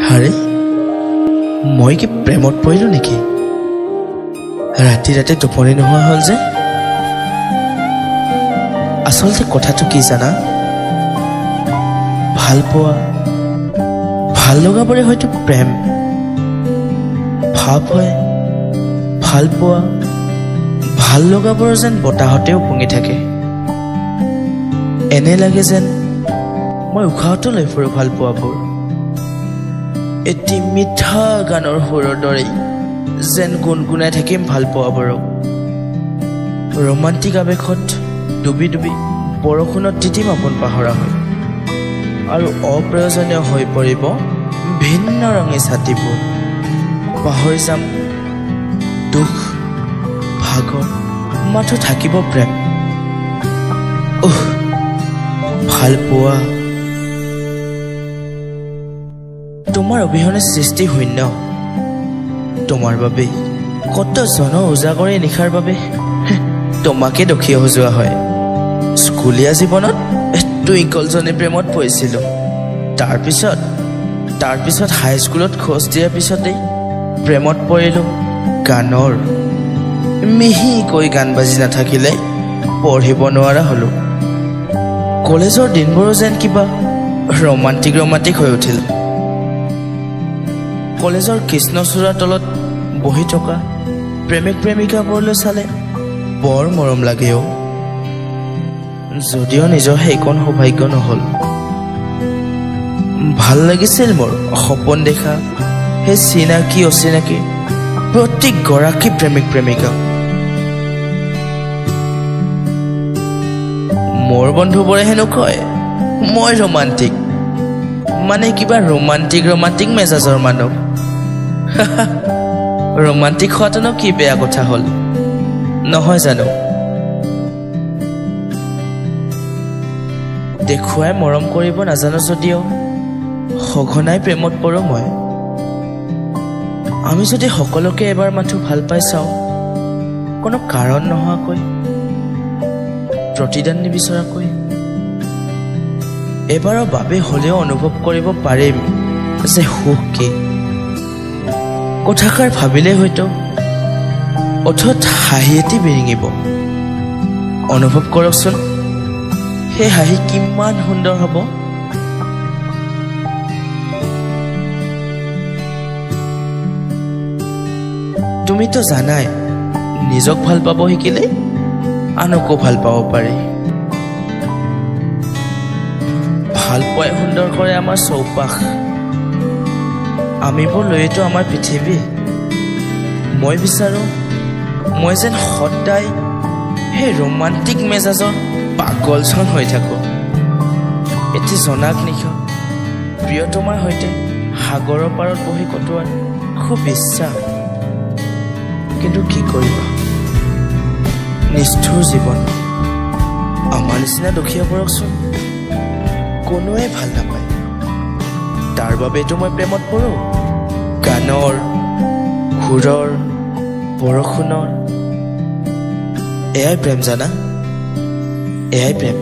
হাৰে মই কি প্ৰেমত পৰিলোঁ নেকি? ৰাতি ৰাতি টোপনি নোহোৱা হ'ল যে। আচলতে কথাটো কি জানা, ভাল পোৱা ভাল লগাবোৰে হয়তো প্ৰেম, ভাৱ হয় ভাল পোৱা ভাল লগাবোৰ যেন বতাহতেও পুঙি থাকে। এনে লাগে যেন মই উশাহতো লৈ ফুৰোঁ ভাল পোৱাবোৰ। এটি মিঠা গানৰ সুৰৰ দৰেই যেন গুণগুণাই থাকিম ভাল পোৱাবোৰক। ৰোমান্টিক আৱেশত ডুবি ডুবি বৰষুণত তিতিম আপোন পাহৰা হয়, আৰু অপ্ৰয়োজনীয় হৈ পৰিব ভিন্ন ৰঙী ছাতিবোৰ। পাহৰি যাম দুখ ভাগৰ, মাথো থাকিব প্ৰেম। ভাল পোৱা তোমাৰ অবিহনে সৃষ্টি শূন্য, তোমাৰ বাবেই কত জন উজাগৰে নিশাৰ বাবে তোমাকে দখি সজোৱা হয়। স্কুলীয়া জীৱনত টুইংকলজনী প্ৰেমত পৰিছিলোঁ, তাৰপিছত হাইস্কুলত খোজ দিয়াৰ পিছতেই প্ৰেমত পৰিলোঁ গানৰ। মিহিকৈ গান বাজি নাথাকিলে পঢ়িব নোৱাৰা হ'লোঁ। কলেজৰ দিনবোৰো যেন কিবা ৰোমান্টিক হৈ উঠিল। কলেজৰ কৃষ্ণচূড়াৰ তলত বহি থকা প্ৰেমিক প্ৰেমিকাবোৰলৈ চালে বৰ মৰম লাগেও, যদিও নিজৰ সেইকণ সৌভাগ্য নহ'ল। ভাল লাগিছিল মোৰ সপোন দেখা সেই চিনাকি অচিনাকি প্ৰত্যেকগৰাকী প্ৰেমিক প্ৰেমিকা। মোৰ বন্ধুবোৰে হেনো কয় মই ৰোমান্টিক, মানে কিবা ৰোমান্টিক মেজাজৰ মানুহ। ৰোমান্টিক হোৱাটোনো কি বেয়া কথা হ'ল, নহয় জানো? দেখুৱাই মৰম কৰিব নাজানো যদিও সঘনাই প্ৰেমত পৰোঁ মই। আমি যদি সকলোকে এবাৰ মাথো ভাল পাই চাওঁ, কোনো কাৰণ নোহোৱাকৈ, প্ৰতিদান নিবিচৰাকৈ, এবাৰৰ বাবে হ'লেও অনুভৱ কৰিব পাৰিম যে সুখ কি। কথাষাৰ ভাবিলে হয়তো অথত হাঁহি এটি বিৰিঙিব। অনুভৱ কৰকচোন, সেই হাঁহি কিমান সুন্দৰ হ'ব। তুমিতো জানাই, নিজক ভাল পাব শিকিলে আনকো ভাল পাব পাৰি। ভাল পোৱাই সুন্দৰ কৰে আমাৰ চৌপাশ, আমিবোৰ লৈতো আমাৰ পৃথিৱী। মই বিচাৰোঁ মই যেন সদায় সেই ৰোমান্টিক মেজাজৰ পাগলজন হৈ থাকোঁ। এটি জনাক নিশা প্ৰিয়তমাৰ সৈতে সাগৰৰ পাৰত বহি কটোৱাৰ খুব ইচ্ছা, কিন্তু কি কৰিবা, নিষ্ঠুৰ জীৱন। আমাৰ নিচিনা দুখীয়াবোৰকচোন কোনোৱে ভাল নাপায়। তাৰ বাবেতো মই প্ৰেমত পৰোঁ গানৰ সুৰৰ বৰষুণৰ। এয়াই প্ৰেম জানা, এয়াই প্ৰেম।